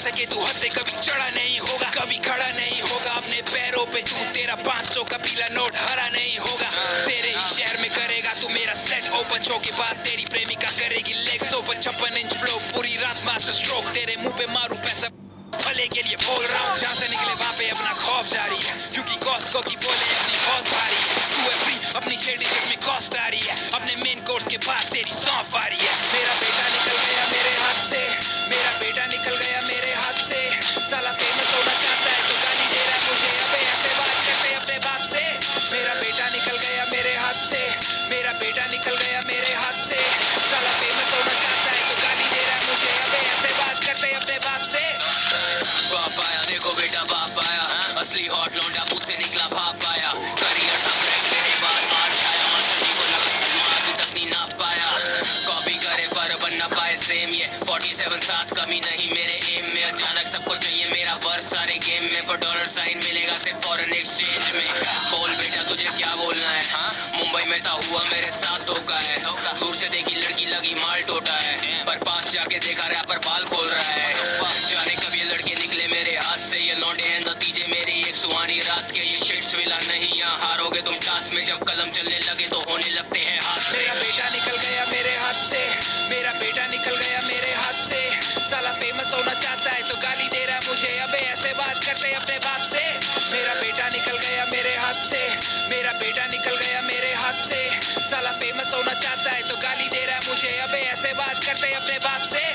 सके तू हत्ते कभी चढ़ा नहीं होगा, कभी खड़ा नहीं होगा अपने पैरों पे तू, तेरा 500 का पीला नोट हरा नहीं होगा। तेरे ही शहर में करेगा तू मेरा सेट ओपन, शो के बाद तेरी प्रेमिका करेगी लेग्स ओपन। 56 इंच फ्लो पूरी रात मास्टर स्ट्रोक, तेरे मुंह पे मारू पैसा भले के लिए बोल रहा हूँ। जहाँ से निकले वहाँ पे अपना खौफ जारी है, क्योंकि कॉस्को की बोले अपनी बहुत भारी है। तू है फ्री अपनी शेडी जेट में कॉस्ट आ रही है, अपने मेन कोर्स के बाद तेरी सौंफ आ रही है। मेरा बेटा निकल गया मेरे हाथ से, मेरा बेटा निकल गया मेरे हाथ से। साला फेमस होना चाहता है तो गाली दे रहा है मुझे, अबे ऐसे बात करते अपने बाप से। मेरा बेटा निकल गया मेरे हाथ से, मेरा बेटा निकल गया मेरे हाथ से। साला फेमस होना चाहता है तो गाली दे रहा है मुझे, अबे ऐसे बात करते अपने बाप से। बाप आया देखो बेटा बाप आया, असली हॉट लौंडा मुझसे निकला भाप आया। करियर था ब्रेक मेरे बाद बात छाया, मास्टर जी को लगा सलमान अभी तक नहीं नाप पाया। कॉपी करे पर बन ना पाए सेम, ये 47 साथ कमी नहीं मेरे एम में। अचानक सबको चाहिए मेरा वर्स सारे गेम में, पर डॉलर साइन मिलेगा सिर्फ फॉरेन एक्सचेंज में। बोल बेटा तुझे क्या बोलना है, हाँ मुंबई में था हुआ मेरे साथ धोखा है। दूर से देखी लड़की लगी माल टोटा है, पर पास जाके देखा रैपर बाल खोल रहा है। जाने कब ये लड़के निकले मेरे हाथ से, ये लौंडे हैं नतीजे मेरी एक सुहानी रात के। ये शिट्स विला नहीं यहाँ हारोगे तुम टास्क में, जब कलम चलने लगे तो होने लगते हैं हाथ से। मेरा बेटा निकल गया मेरे हाथ से, मेरा बेटा निकल गया मेरे हाथ से। साला फेमस होना चाहता है तो गाली दे रहा है मुझे, अबे ऐसे बात करते अपने बाप से। मेरा बेटा निकल गया मेरे हाथ से, मेरा बेटा निकल गया मेरे हाथ से। साला फेमस होना चाहता है तो गाली दे रहा है मुझे, अबे ऐसे बात करते अपने बाप से।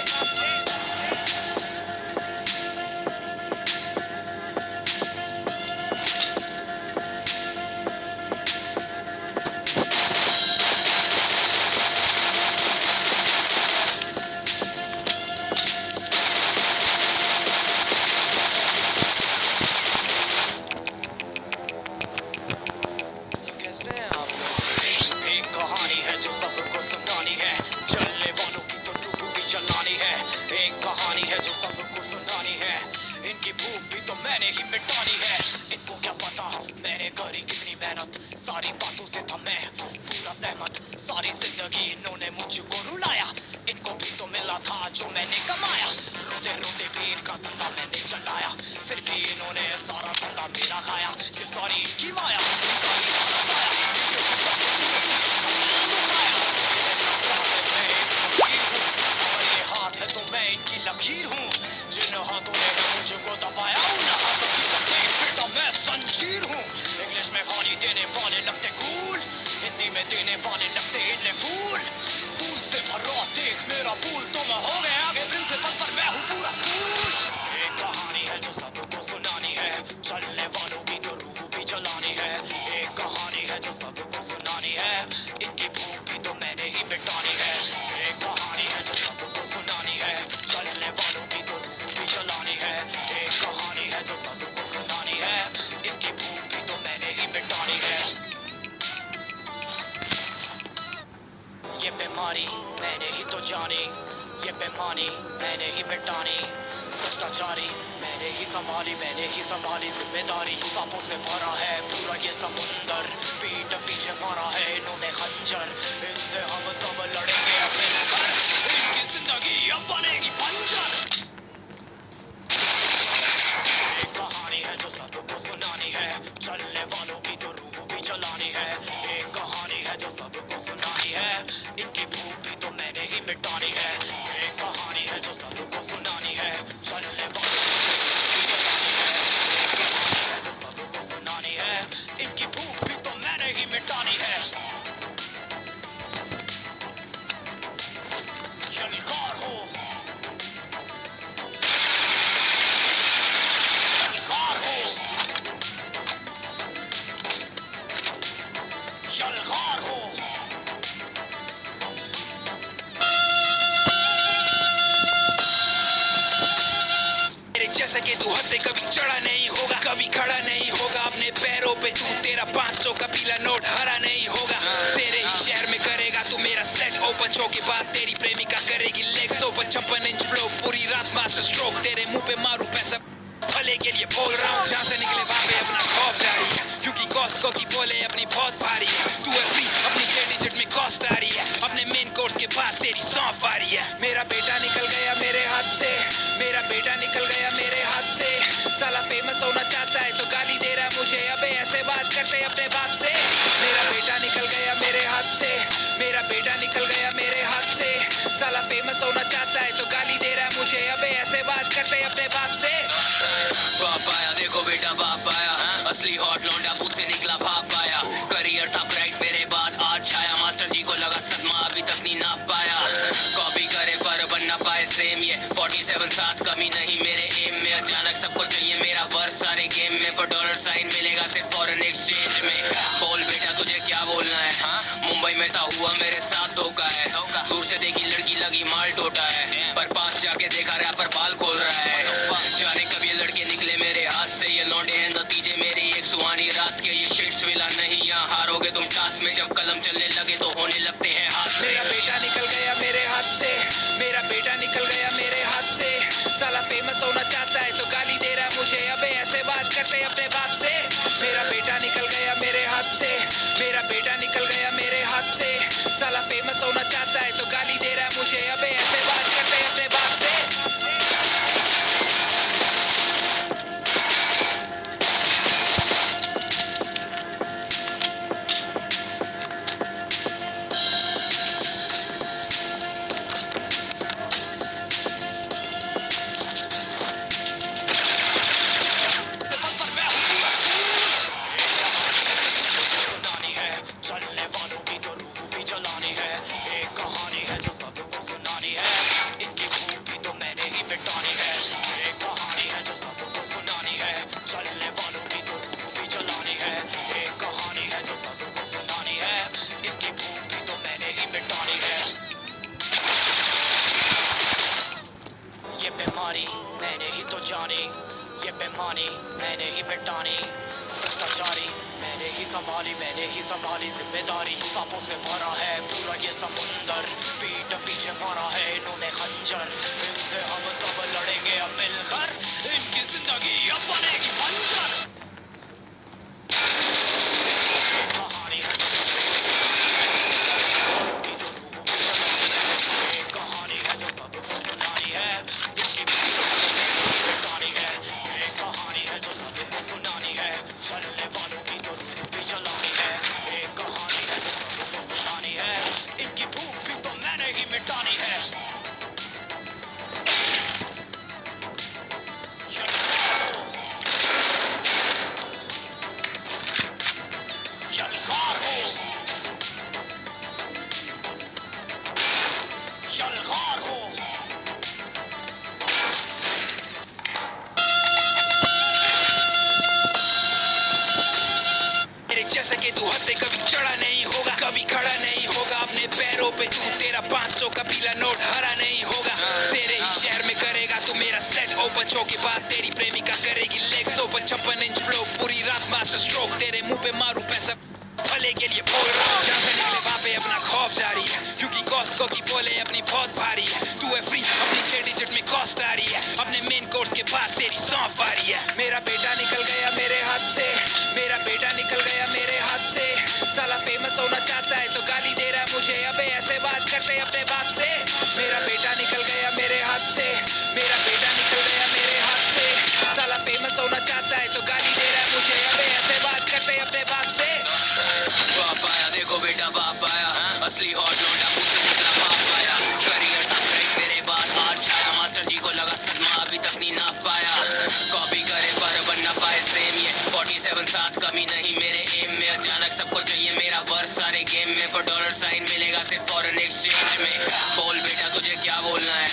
भूख भी तो मैंने ही मिटानी है, इनको क्या पता मैंने करी कितनी मेहनत। सारी बातों से था मैं पूरा सहमत, सारी जिंदगी इन्होंने मुझको रुलाया। इनको भी तो मिला था जो मैंने कमाया, रोते रोते भी इनका धंधा मैंने चलाया। फिर भी इन्होंने सारा धंधा मेरा खाया, ये सारी इनकी माया। ये हाथ है तो मैं इनकी लकीर हूँ, जिन हाथों ने मुझको दबाया उन हाथों की तकलीफ बेटा मैं संजीर हूँ। इंग्लिश में गाली देने वाले लगते कूल, हिंदी में देने वाले लगते इन्हें फूल। फूल से भरो देख मेरा फूल तो मैं हो गया आगे प्रिंसिपल पर मैं हूँ पूरा स्कूल। एक कहानी है जो सबको सुनानी है, चलने वालों की तो रूह भी जलानी है। एक कहानी है जो सबको सुनानी है, इनकी भूख भी तो मैंने ही मिटानी है। एक कहानी है जो सबको सुनानी है, चलने वालों की तो रूह भी जलानी है। एक कहानी है जो सबको सुनानी है, इनकी भूख भी तो मैंने ही मिटानी है। ये बीमारी मैंने ही तो जानी, ये बेमानी मैंने ही मिटानी। भ्रष्टाचारी मैंने ही संभाली, मैंने ही संभाली जिम्मेदारी। सांपों से भरा है पूरा ये समुंदर, पीठ पीछे मारा है इन्होंने खंजर। इनसे हम सब लड़ेंगे अपने घर, इनकी जिंदगी अब बनेगी बंजर। एक कहानी है जो सबको सुनानी है, चलने वालों की तो रूह भी जलानी है। एक कहानी है जो सबको सुनानी है, इनकी भूख भी तो मैंने ही मिटानी है। एक कहानी है जो सबको सुनानी है, चलने वालों की तो रूह भी जलानी है। एक कहानी है जो सबको सुनानी है, इनकी भूख भी तो मैंने ही मिटानी है। यलगार हो यलगार हो। जैसा कि तू हत्ते कभी चढ़ा नहीं होगा, कभी खड़ा नहीं होगा अपने पैरों पे तू, तेरा 500 का पीला नोट हरा नहीं होगा। तेरे ही शहर में करेगा तू मेरा सेट ओपन, शो के बाद तेरी प्रेमिका करेगी लेग्स ओपन। 56 इंच फ्लो पूरी रात मास्टर स्ट्रोक, तेरे मुंह पे मारू पैसा भले के लिए बोल रहा हूँ। जहाँ से निकले वहाँ पे अपना खौफ जारी है, क्योंकि कॉस्को की बोले अपनी बहुत भारी है। तू है फ्री अपनी शेडी जेट में कॉस्ट आ रही है, अपने मेन कोर्स के बाद तेरी सौंफ आ रही है। मेरा बेटा निकल गया मेरे हाथ से, मेरा बेटा निकल गया करते अपने बाप से। मेरा बेटा निकल गया मेरे हाथ से, मेरा बेटा निकल गया मेरे हाथ से। साला फेमस होना चाहता है तो गाली दे रहा है मुझे, अबे ऐसे बात करते अपने बाप से। बाप आया देखो बेटा बाप आया, असली हॉट लौंडा बूथ से निकला भाप आया। करियर था ब्राइट मेरे बाद आज छाया, मास्टर जी को लगा सदमा अभी तक नहीं नाप पाया। कॉपी करे पर बन ना पाए सेम, ये 47 साथ कमी नहीं मेरे एम में। अचानक सबको चाहिए मेरा वर्स सारे गेम में, पर डॉलर साइन मिलेगा सिर्फ फॉरेन एक्सचेंज में। बोल बेटा तुझे क्या बोलना है, मुंबई में था हुआ मेरे साथ धोखा है। दूर से देखी लड़की लगी माल टोटा है, पर पास जाके देखा रैपर बाल खोल रहा है। जाने कब ये लड़के निकले मेरे हाथ से, ये लौंडे हैं नतीजे मेरी एक सुहानी रात के। ये शिट्स विला नहीं यहाँ हारोगे तुम टास्क में, जब कलम चलने लगे तो होने लगते हैं हाथ से। मेरा बेटा निकल गया मेरे हाथ से, मेरा बेटा निकल गया मेरे हाथ से। साला फेमस होना चाहता है तो गाली दे रहा है मुझे, अबे ऐसे बात करते अपने बाप से। मेरा बेटा निकल गया मेरे हाथ से, मेरा बेटा निकल गया मेरे हाथ से। साला फेमस होना चाहता है तो गाली दे रहा है मुझे, अबे ऐसे बात करते अपने बाप से। चलने वालों की तो रूह भी जलानी है, एक कहानी है जो सबको सुनानी है। इनकी भूख भी तो मैंने ही मिटानी है, एक कहानी है जो सबको सुनानी है। चलने वालों की तो रूह भी जलानी है, एक कहानी है जो सबको सुनानी है। इनकी भूख भी तो मैंने ही मिटानी है। ये बीमारी मैंने ही तो जानी, ये बेमानी मैंने ही मिटानी। भ्रष्टाचारी मैंने ही संभाली जिम्मेदारी। सांपों से भरा है पूरा ये समुंदर, पीठ पीछे मारा है इन्होंने खंजर। इनसे हम सब लड़ेंगे अब मिलकर, इनकी जिंदगी अब बनेगी बंजर। कहानी है जो की तो रूह भी जलानी है, एक कहानी है जो सबको सुनानी है। इनकी मिटानी है, एक कहानी है जो सबको सुनानी है। चलने वालों की तो रूह भी जलानी है, एक कहानी है जो सबको सुनानी है। इनकी भूख भी तो मैंने ही मिटानी है। यलगार हो, यलगार हो। मेरे जैसा कि तू हत्ते कभी चढ़ा नहीं होगा, कभी खड़ा नहीं होगा अपने पैरों पे तू। तेरा 500 का पीला नोट हरा नहीं होगा। तेरे ही शहर में करेगा तू मेरा सेट ओपन, शो के बाद तेरी प्रेमिका करेगी लेग्स ओपन। 56 इंच फ्लो पूरी रात मास्टर स्ट्रोक, तेरे मुंह पे मारू पैसा भले के लिए बोल रहा हूँ। जहाँ से निकले वहाँ पे अपना खौफ जारी है, क्योंकि कॉस्को की बोले अपनी बहुत भारी है। तू है फ्री अपनी 6 डिजिट में कॉस्ट आ रही है, अपने मेन कोर्स के बाद तेरी सौंफ आ रही है। मेरा बेटा निकल गया मेरे हाथ से, मेरा बेटा निकल गया मेरे हाथ से। साला फेमस होना चाहता है तो गाली दे रहा है मुझे, अबे ऐसे बात करते अपने बाप से। मेरा बेटा निकल गया मेरे हाथ से, मेरा बेटा निकल गया मेरे हाथ से। साला फेमस होना चाहता है तो गाली दे रहा है मुझे, अबे ऐसे बात करते अपने बाप से। बाप आया देखो बेटा बाप आया, असली हॉट लौंडा बूथ से निकला भाप आया। करियर था ब्राइट मेरे बाद आज छाया, मास्टर जी को लगा सदमा अभी तक नहीं नाप पाया। कॉपी करे पर बन ना पाए सेम, ये 47 साथ कमी नहीं मेरे एम में। अचानक सबको चाहिए मेरा वर्स सारे गेम में, पर डॉलर साइन मिलेगा सिर्फ फॉरेन एक्सचेंज में। बोल बेटा तुझे क्या बोलना है,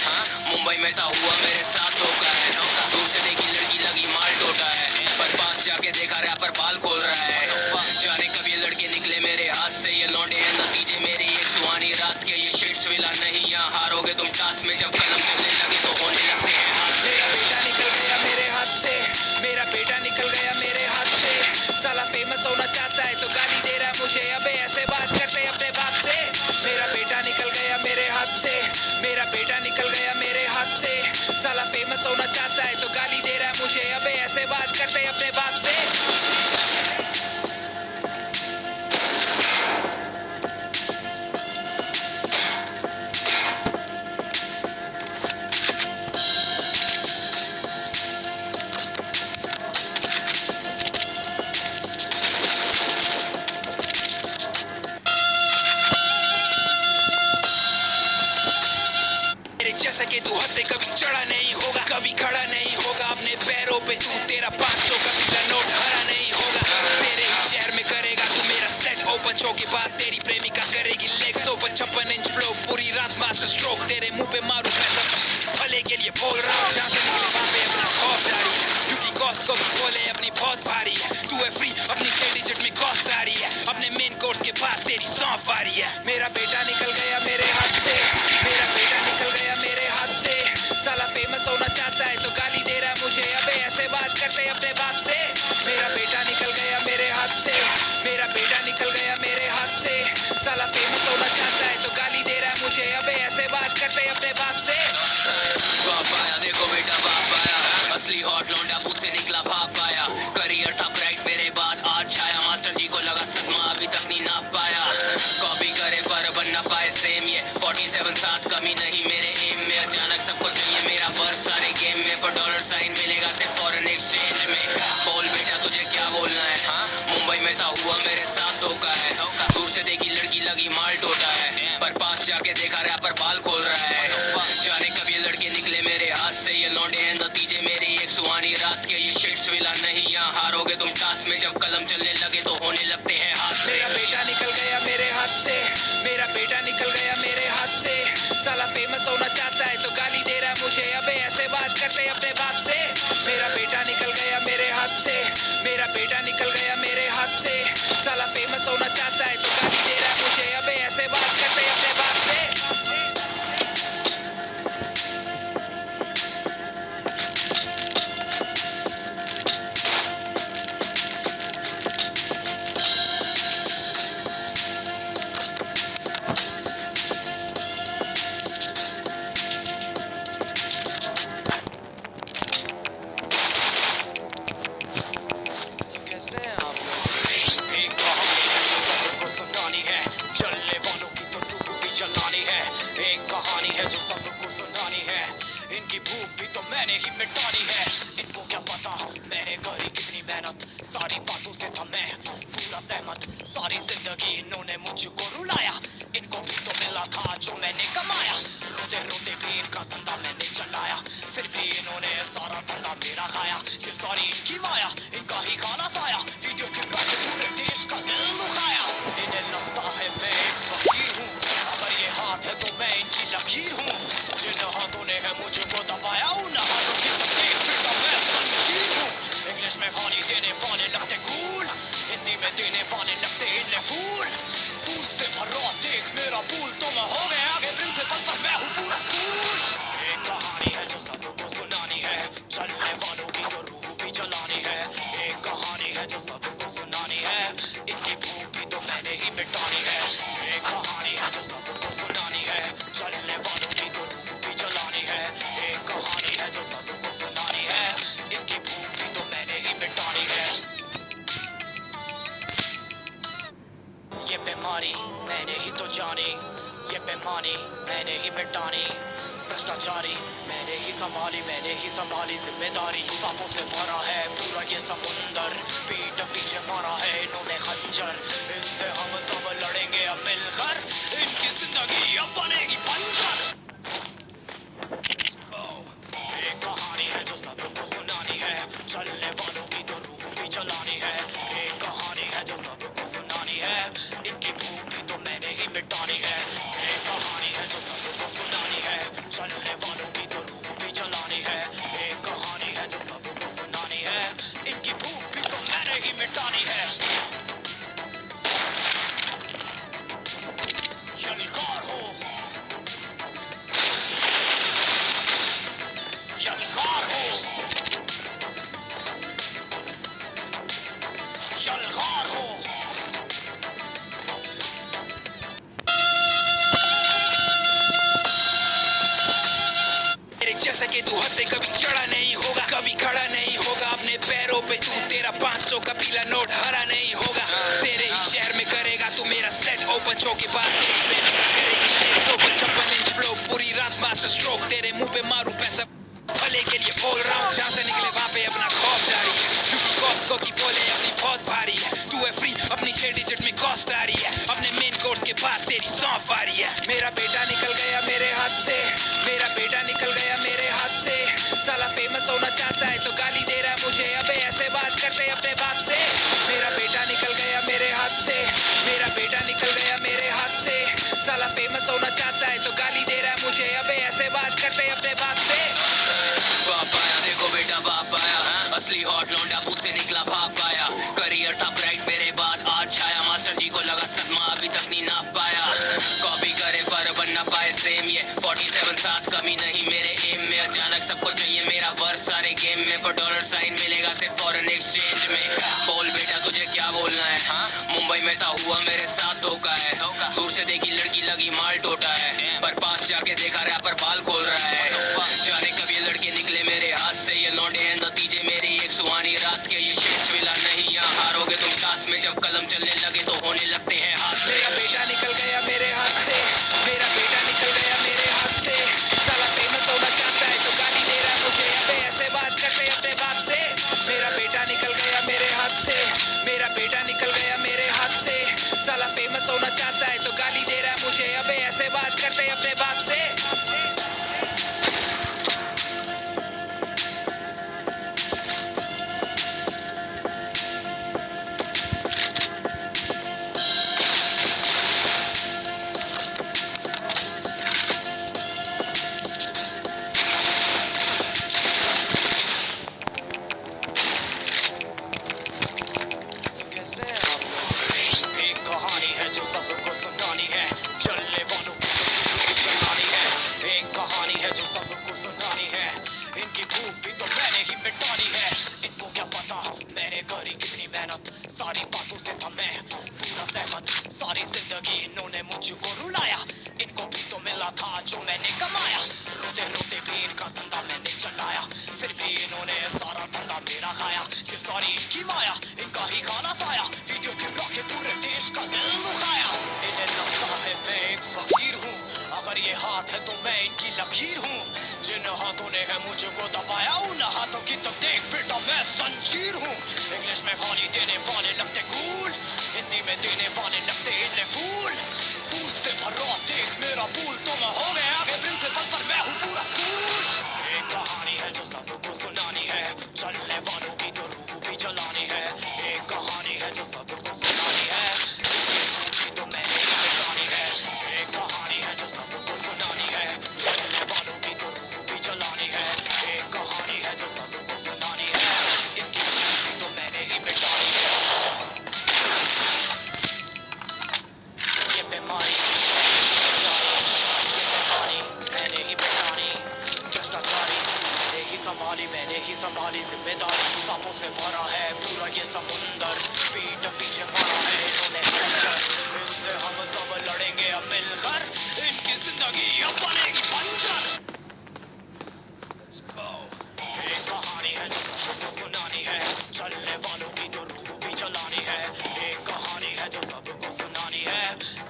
मुंबई में था हुआ मेरे साथ धोखा है। दूर से देखी लड़की लगी माल टोटा है, पर पास जाके देखा रैपर बाल खोल रहा है। जाने कब ये लड़के निकले मेरे हाथ से, ये लौंडे हैं नतीजे मेरी एक सुहानी रात के। ये शिट्स विला नहीं यहाँ हारोगे तुम टास्क में, जब कलम चलने लगे तो होने लगते हैं हाथ से। मेरा बेटा निकल गया मेरे हाथ से, मेरा बेटा निकल गया मेरे हाथ से। साला फेमस होना चाहता है तो गाली दे रहा है मुझे, अबे ऐसे बात करते अपने बाप से। मेरा बेटा निकल गया मेरे हाथ से, मेरा बेटा निकल गया मेरे हाथ से। साला फेमस होना चाहता है तो गाली दे रहा है मुझे, अबे ऐसे बात करते अपने बाप से। जैसा कि तू हत्ते कभी चढ़ा नहीं होगा, कभी खड़ा नहीं होगा अपने पैरों पे तू, तेरा 500 का पीला नोट हरा नहीं होगा। तेरे ही शहर में करेगा तू मेरा सेट ओपन, शो के बाद तेरी प्रेमिका करेगी लेग्स ओपन। 56 इंच फ्लो पूरी रात मास्टर स्ट्रोक, तेरे मुंह पे मारू पैसा भले के लिए बोल रहा हूँ। जहाँ से निकले वहाँ पे अपना खौफ जारी है, क्योंकि कॉस्ट को भी बोले अपनी बहुत भारी है। तू है फ्री अपनी 6 डिजिट में कॉस्ट आ रही है, अपने मेन कोर्स के बाद तेरी सौंफ आ रही है। मेरा बेटा निकल गया मेरे हाथ से, मेरा बेटा निकल गया मेरे हाथ से। साला फेमस होना चाहता है तो गाली दे रहा है मुझे, अबे ऐसे बात करते अपने बाप से। मेरा बेटा निकल गया मेरे हाथ से, मेरा बेटा निकल गया मेरे हाथ से। साला फेमस होना चाहता है तो गाली दे रहा है मुझे, अबे ऐसे बात करते अपने बाप से। बाप आया देखो बेटा बाप आया, असली हॉट लौंडा मुझ से निकला भाप आया। करियर था ब्राइट मेरे बाद आज छाया, मास्टर जी को लगा सदमा अभी तक नहीं नाप पाया। कॉपी करे पर बन ना पाए सेम, ये 47 साथ कमी नहीं मेरे एम में। अचानक सबको चाहिए मेरा पर्स सारे गेम में, पर डॉलर साइन मिलेगा सिर्फ फॉरेन एक्सचेंज में। बोल बेटा तुझे क्या बोलना है, हाँ मुंबई में था हुआ मेरे साथ धोखा है। दूर से देखी लड़की लगी माल टोटा है, पर पास जाके देखा रैपर बाल खोल रहा है। जाने कब ये लड़के निकले मेरे हाथ से, ये लौंडे हैं नतीजे मेरी एक सुहानी रात के। ये शिट्स विला नहीं यहाँ हारोगे तुम टास्क में, जब कलम चलने लगे तो होने लगते हैं हाथ से। मेरा बेटा निकल गया मेरे हाथ से, मेरा बेटा निकल गया मेरे हाथ से। साला फेमस होना चाहता है तो गाली दे रहा है मुझे, अबे ऐसे बात करते अपने बाप से। मेरा बेटा निकल गया मेरे हाथ से, मेरा बेटा निकल गया मेरे हाथ से। साला फेमस होना चाहता है तो गाली दे रहा है मुझे, अबे ऐसे बात करते अपने बाप से। भूख भी तो मैंने ही मिटानी है। इनको क्या पता मैंने करी कितनी मेहनत, सारी बातों से था मैं पूरा सहमत। सारी जिंदगी इन्होंने मुझको रुलाया, इनको भी तो मिला था जो मैंने कमाया। रोते रोते भी इनका धंधा मैंने चलाया, फिर भी इन्होंने सारा धंधा मेरा खाया। ये सारी इनकी माया, इनका ही खाना साया। वीडियो के बाद पूरे देश का दिल दुखाया। इन्हें लगता है मैं एक फकीर हूँ, अगर ये हाथ है तो मैं इनकी लकीर हूँ। जिन हाथों ने है मुझको दबाया उन हाथों की तकलीफ फिर तो मैं संजीव हूँ। इंग्लिश में गाली देने वाले लगते कूल, हिंदी में देने वाले लगते इन्हें फूल। फूल से भरा देख मेरा फूल तो मैं हो गया आगे प्रिंसिपल पर मैं हूँ पूरा स्कूल। एक कहानी है जो सबको सुनानी है, चलने वालों की तो रूह भी जलानी है। एक कहानी है जो सबको सुनानी है, इनकी भूख भी तो मैंने ही मिटानी है। एक कहानी है जो सबको सुनानी है, चलने वालों की तो रूह भी जलानी है। एक कहानी है जो सबको सुनानी है, इनकी भूख भी तो मैंने ही मिटानी है। ये बीमारी मैंने ही तो जानी, ये बेमानी मैंने ही मिटानी। भ्रष्टाचारी मैंने ही संभाली जिम्मेदारी। सांपों से भरा है पूरा ये समुंदर, पीठ पीछे मारा है इन्होंने खंजर। इनसे हम सब लड़ेंगे अब मिलकर, इनकी जिंदगी अब बनेगी बंजर। एक कहानी है जो सबको सुनानी है, चलने वालों की तो रूह भी जलानी है। एक कहानी है जो सबको सुनानी है, इनकी भूख भी तो मैंने ही मिटानी है। एक कहानी है जो सबको सुनानी है, चलने वालों की तो रूह भी जलानी है। एक कहानी है जो सबको सुनानी है, इनकी भूख भी तो मैंने ही मिटानी है। यलगार हो, यलगार हो, यलगार हो। जैसा कि तू हत्ते कभी चढ़ा नहीं होगा, कभी खड़ा नहीं होगा अपने पैरों पे तू, तेरा 500 का पीला नोट हरा नहीं होगा। तेरे ही शहर में करेगा तू मेरा सेट ओपन, शो के बाद तेरी प्रेमिका करेगी लेग्स ओपन। 56 इंच फ्लो पूरी रात मास्टर स्ट्रोक, तेरे मुंह पे मारू पैसा भले के लिए बोल रहा हूँ। जहाँ से निकले वहाँ पे अपना खौफ जारी है, क्योंकि कॉस्ट को की बोले अपनी बहुत भारी है। तू है फ्री अपनी 6 डिजिट में कॉस्ट आ रही है, अपने मेन कोर्स के बाद तेरी सौंफ आ रही है। मेरा बेटा निकल गया मेरे हाथ से, मेरा बेटा हॉट लौंडा बूथ से निकला भाग पाया करियर था ब्राइट मेरे बाद आज छाया मास्टर जी को लगा सदमा अभी तक नहीं नाप पाया कॉपी करे पर बन ना पाए सेम ये 47 साथ कमी नहीं मेरे एम में अचानक सबको चाहिए मेरा वर्स सारे गेम में पर डॉलर साइन मिलेगा सिर्फ फॉरेन एक्सचेंज में बोल बेटा तुझे क्या बोलना है हाँ मुंबई में था हुआ मेरे साथ धोखा है दूर से देखी लड़की लगी माल टोटा है पर पास जाके देखा रैपर बाल खोल रहा है जाने कब ये लड़के निकले मेरे हाथ से ये लौंडे हैं नतीजे मेरी एक सुहानी रात के ये शेष मिला नहीं यहाँ हारोगे तुम टास में जब कलम चलने लगे तो होने लगते हैं हाथ से मेरा बेटा निकल गया मेरे हाथ से मेरा बेटा निकल गया मेरे हाथ से साला फेमस होना चाहता है तो गाली दे रहा है मुझे अबे ऐसे बात करते अपने बाप से मेरा बेटा निकल गया मेरे हाथ से मेरा बेटा निकल गया मेरे हाथ से साला फेमस होना चाहता है तो गाली दे रहा है मुझे अबे ऐसे बात करते अपने बाप से एक कहानी है जो सबको सुनानी है चलने वालों की तो सुनानी है एक कहानी है जो सबको सुनानी है इनकी भूख भी तो मैंने ही मिटानी है इनको क्या पता मैंने करी कितनी मेहनत सारी बातों से था मैं पूरा सहमत सारी जिंदगी इन्होंने मुझको रुलाया इनको भी तो मिला था जो मैंने कमाया रोते रोते भी इनका धंधा मैंने चलाया फिर भी इन्होंने सारा धंधा मेरा खाया ये सारी इनकी माया इनका ही खाना साया वीडियो गिरा के पूरे देश का दिल दुखाया इन्हें लगता है मैं एक फकीर हूँ अगर ये हाथ है तो मैं इनकी लकीर हूँ जिन हाथों ने है मुझको दबाया उन हाथों की तो देख बेटा मैं संजीर हूँ इंग्लिश में गाली देने वाले लगते कूल हिंदी में देने वाले लगते इन्हें फूल फूल से भरा देख मेरा फूल तो मैं हो गया आगे प्रिंसिपल पर मैं हूँ पूरा स्कूल एक कहानी है जो सबको सुनानी है चलने वालों की तो रूह भी जलानी है एक कहानी है जो सबको सुनानी है इसकी रूह भी तो मैंने ही मिटानी है एक कहानी है जो सबको सुनानी है चलने वालों की तो रूह भी जलानी है एक कहानी है जो सबको सुनानी है इनकी रूह भी तो मैंने ही मिटानी है ये बीमारी मैंने ही मिटानी भ्रष्टाचारी मैंने ही संभाली जिम्मेदारी सांपों से भरा है पूरा ये समुंदर पीठ पीछे मारा है इन्होंने खंजर इनसे हम सब लड़ेंगे अब मिलकर इनकी जिंदगी अब बनेगी बंजर एक कहानी है जो सबको सुनानी है चलने वालों की तो रूह भी जलानी है एक कहानी है जो सबको सुनानी है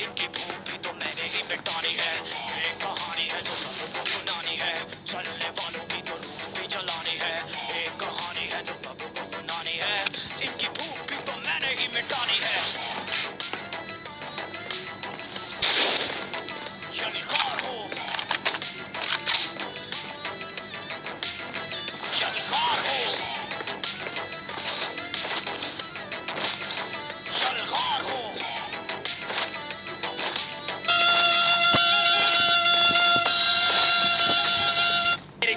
इनकी भूख भी तो मैंने ही मिटानी है एक कहानी है जो सबको सुनानी है चलने वालों की तो रूह भी जलानी है एक कहानी है जो सबको सुनानी है इनकी भूख भी तो मैंने ही मिटानी है यलगार हो यलगार हो यलगार हो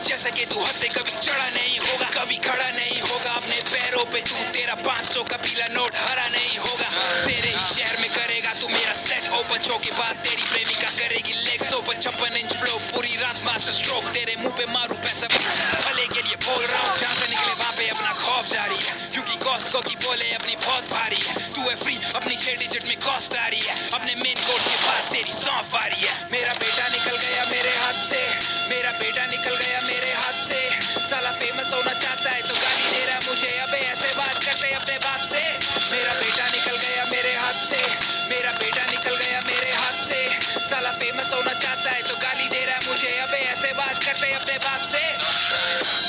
जैसा कि तू हत्ते कभी चढ़ा नहीं होगा कभी खड़ा नहीं होगा अपने पैरों पे तू तेरा 500 का पीला नोट हरा नहीं होगा तेरे ही शहर में करेगा तू मेरा सेट ओपन शो के बाद तेरी प्रेमिका करेगी लेग्स ओपन 56 इंच फ्लो पूरी रात मास्टर स्ट्रोक तेरे मुंह पे मारू पैसा भले के लिए बोल रहा हूँ जहाँ से निकले वहाँ पे अपना खौफ जारी है क्योंकि कॉस्को की बोले अपनी बहुत भारी है तू है फ्री अपनी 6 डिजिट में कॉस्ट आ रही है अपने मेन कोर्स के बाद तेरी सौंफ आ रही है मेरा बेटा निकल गया मेरे हाथ से मेरा बेटा निकल गया मेरे हाथ से साला फेमस होना चाहता है तो गाली दे रहा है मुझे अबे ऐसे बात करते अपने बाप से मेरा बेटा निकल गया मेरे हाथ से मेरा बेटा निकल गया मेरे हाथ से साला फेमस होना चाहता है तो गाली दे रहा है मुझे अबे ऐसे बात करते अपने बाप से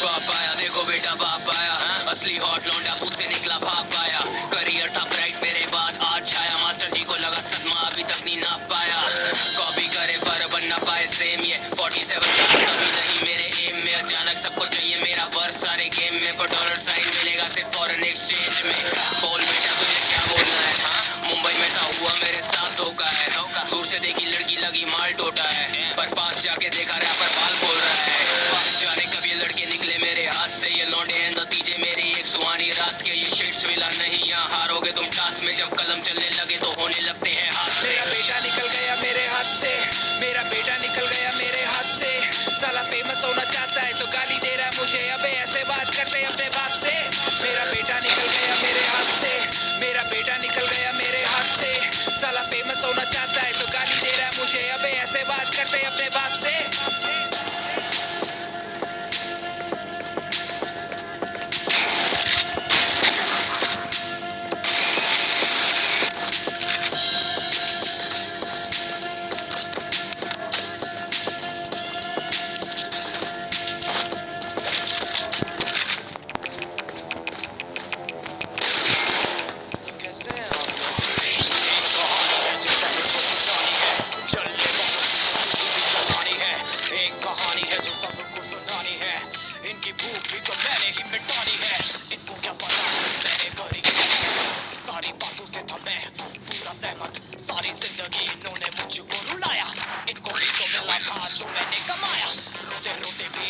बाप आया देखो बेटा बाप आया असली हॉट लौंडा बूथ से निकला भाग पाया करियर था ब्राइट मेरे बाद आज छाया मास्टर जी को लगा सदमा अभी तक नहीं नाप पाया कॉपी करे पर बन ना पाए सेम ये 47 साथ कभी नहीं मेरे एम में अचानक सबको चाहिए मेरा वर्स सारे गेम में पर डॉलर साइन मिलेगा सिर्फ फॉरेन एक्सचेंज में बोल बेटा तुझे क्या बोलना है हाँ मुंबई में था हुआ मेरे साथ धोखा है दूर से देखी लड़की लगी माल टोटा है पर पास जाके देखा रैपर बाल खोल रहा है जाने कब ये लड़के निकले मेरे हाथ से ये लौंडे हैं नतीजे मेरी एक सुहानी साला फेमस होना चाहता है तो गाली दे रहा है मुझे, अबे ऐसे बात करते अपने बाप से। मेरा बेटा निकल गया मेरे हाथ से, मेरा बेटा निकल गया मेरे हाथ से। साला फेमस होना चाहता है तो गाली दे रहा है मुझे, अबे ऐसे बात करते अपने बाप से। कैसे हैं आप लोग? एक कहानी है जो सबको सुनानी है, जलने वालों को भी जलानी है। एक कहानी है जो सबको सुनानी है, इनकी भूख भी तो मैंने ही मिटानी है। इनको क्या पता मैंने करी सारी बातों से था मैं पूरा सहमत। सारी जिंदगी इन्होंने मुझको रुलाया, इनको भी तो मिला था जो मैंने कमाया। रोते रोते भी